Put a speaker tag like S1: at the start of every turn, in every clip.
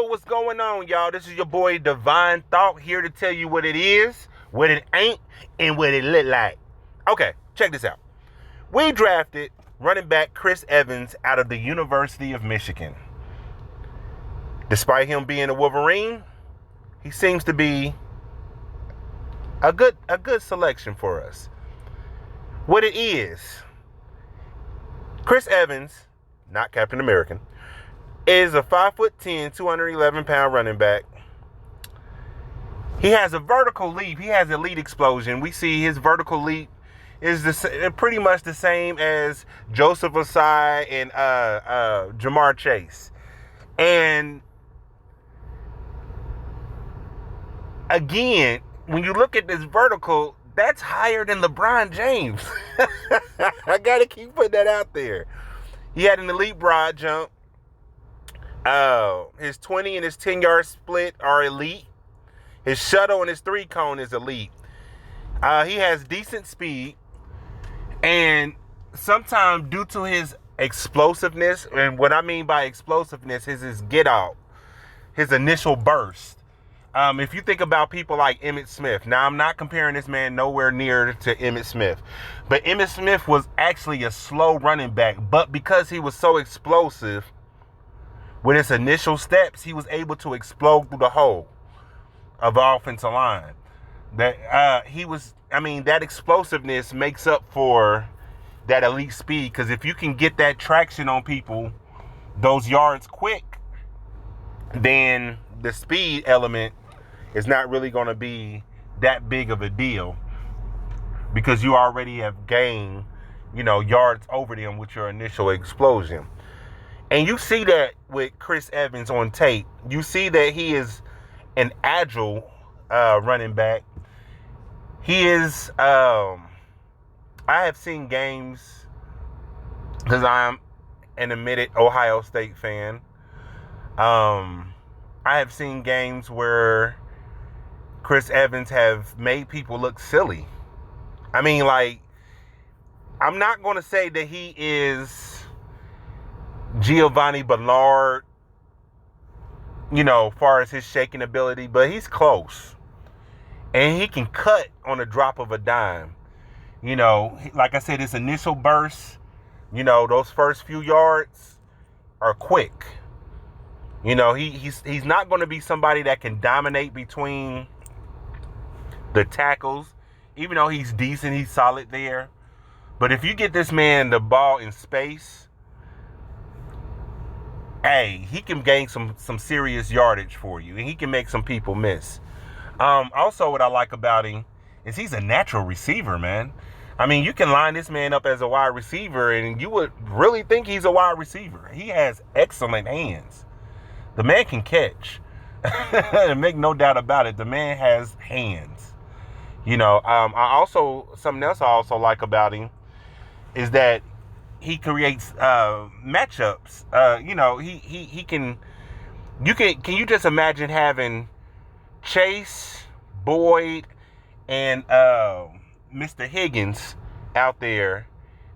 S1: what's going on, y'all? This is your boy Divine Thought here to tell you what it is, what it ain't, and what it look like. Okay, check this out. We drafted running back Chris Evans out of the University of Michigan. Despite him being a Wolverine, he seems to be a good selection for us. What it is, Chris Evans, not Captain American, is a 5'10", 211-pound running back. He has a vertical leap. He has elite explosion. We see his vertical leap is pretty much the same as Joseph Ossai and Ja'Marr Chase. And again, when you look at this vertical, that's higher than LeBron James. I got to keep putting that out there. He had an elite broad jump. His 20 and his 10-yard split are elite. His shuttle and his 3-cone is elite. He has decent speed. And sometimes due to his explosiveness, and what I mean by explosiveness is his get out, his initial burst. If you think about people like Emmitt Smith, now I'm not comparing this man nowhere near to Emmitt Smith, but Emmitt Smith was actually a slow running back, but because he was so explosive, with his initial steps, he was able to explode through the hole of the offensive line. That explosiveness makes up for that elite speed. Because if you can get that traction on people, those yards quick, then the speed element is not really going to be that big of a deal, because you already have gained, yards over them with your initial explosion. And you see that with Chris Evans on tape. You see that he is an agile running back. He is, I have seen games, because I'm an admitted Ohio State fan. I have seen games where Chris Evans have made people look silly. I mean, like, I'm not going to say that he is Giovanni Bernard, far as his shaking ability, but he's close. And he can cut on a drop of a dime. Like I said, his initial burst, those first few yards are quick. He's not going to be somebody that can dominate between the tackles, even though he's decent, he's solid there. But if you get this man the ball in space, he can gain some serious yardage for you, and he can make some people miss. Also, what I like about him is he's a natural receiver, man. I mean, you can line this man up as a wide receiver, and you would really think he's a wide receiver. He has excellent hands. The man can catch. Make no doubt about it. The man has hands. Something else I also like about him is that he creates matchups. He can. Can you just imagine having Chase, Boyd, and Mr. Higgins out there?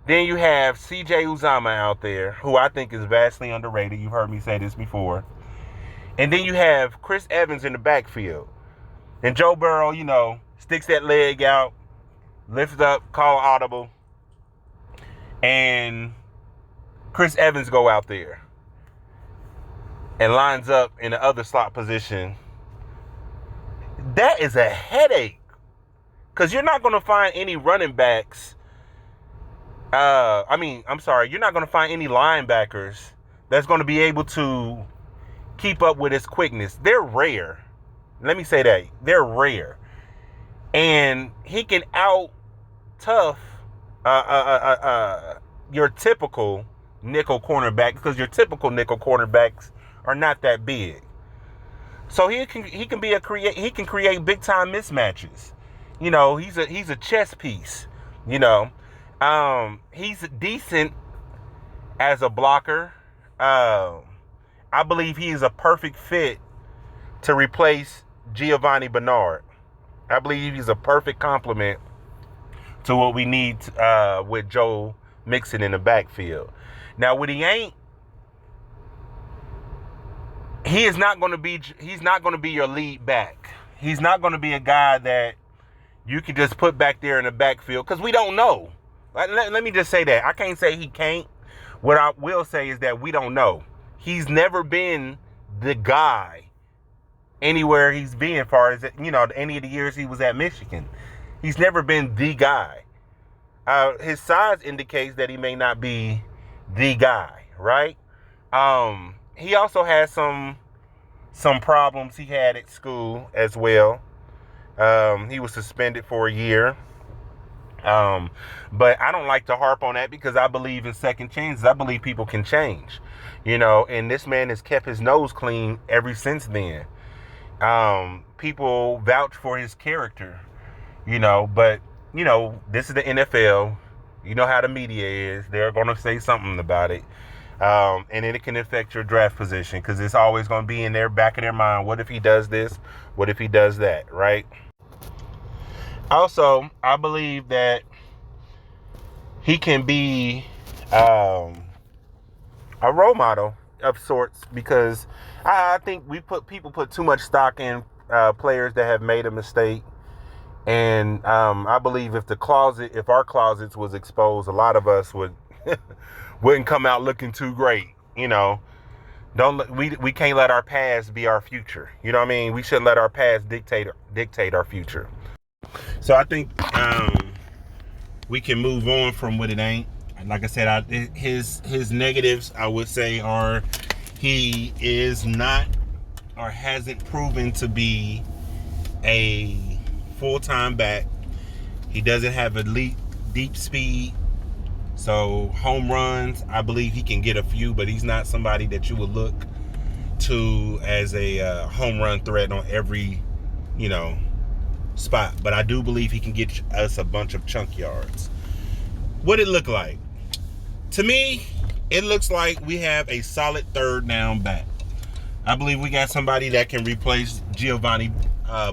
S1: Then you have C.J. Uzomah out there, who I think is vastly underrated. You've heard me say this before. And then you have Chris Evans in the backfield. And Joe Burrow, sticks that leg out, lifts up, call audible, and Chris Evans go out there and lines up in the other slot position. That is a headache, because you're not going to find any running backs. You're not going to find any linebackers that's going to be able to keep up with his quickness. They're rare. Let me say that. They're rare. And he can out-tough your typical nickel cornerback, because your typical nickel cornerbacks are not that big. So he can create big time mismatches. He's a chess piece. He's decent as a blocker. I believe he is a perfect fit to replace Giovanni Bernard. I believe he's a perfect complement to what we need with Joe Mixon in the backfield. Now, what he ain't He's not going to be your lead back. He's not going to be a guy that you can just put back there in the backfield because we don't know. Let me just say that. I can't say he can't. What I will say is that we don't know. He's never been the guy anywhere he's been, as far as, any of the years he was at Michigan. He's never been the guy. His size indicates that he may not be the guy, right? He also has some problems he had at school as well. He was suspended for a year. But I don't like to harp on that because I believe in second chances. I believe people can change, and this man has kept his nose clean ever since then. People vouch for his character, but this is the NFL. You know how the media is. They're going to say something about it. And it can affect your draft position because it's always going to be in their back of their mind. What if he does this? What if he does that? Right? Also, I believe that he can be a role model of sorts because I think people put too much stock in players that have made a mistake. And I believe if our closets was exposed, a lot of us wouldn't come out looking too great. We can't let our past be our future. You know what I mean? We shouldn't let our past dictate our future. So I think we can move on from what it ain't. Like I said, his negatives, I would say, are he is not or hasn't proven to be a full-time back. He doesn't have elite deep speed. So home runs, I believe he can get a few, but he's not somebody that you would look to as a home run threat on every, spot. But I do believe he can get us a bunch of chunk yards. What it look like? To me, it looks like we have a solid third down back. I believe we got somebody that can replace Giovanni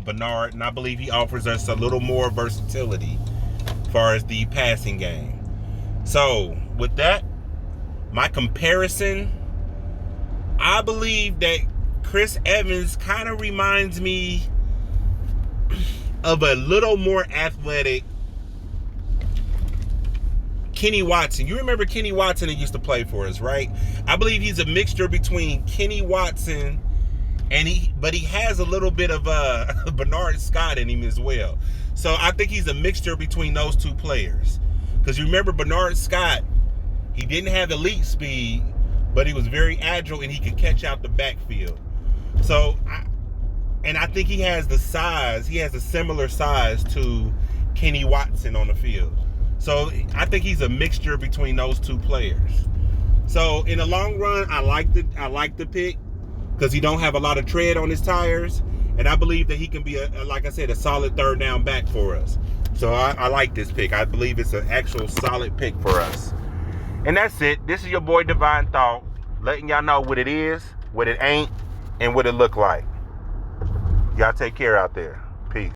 S1: Bernard, and I believe he offers us a little more versatility as far as the passing game. So, with that, my comparison, I believe that Chris Evans kind of reminds me of a little more athletic Kenny Watson. You remember Kenny Watson that used to play for us, right? I believe he's a mixture between Kenny Watson but he has a little bit of Bernard Scott in him as well. So I think he's a mixture between those two players. Because you remember Bernard Scott, he didn't have elite speed, but he was very agile and he could catch out the backfield. So, I think he has the size. He has a similar size to Kenny Watson on the field. So I think he's a mixture between those two players. So in the long run, I like the pick because he don't have a lot of tread on his tires, and I believe that he can be like I said, a solid third down back for us. So I like this pick. I believe it's an actual solid pick for us. And that's it. This is your boy Divine Thought, letting y'all know what it is, what it ain't, and what it look like. Y'all take care out there.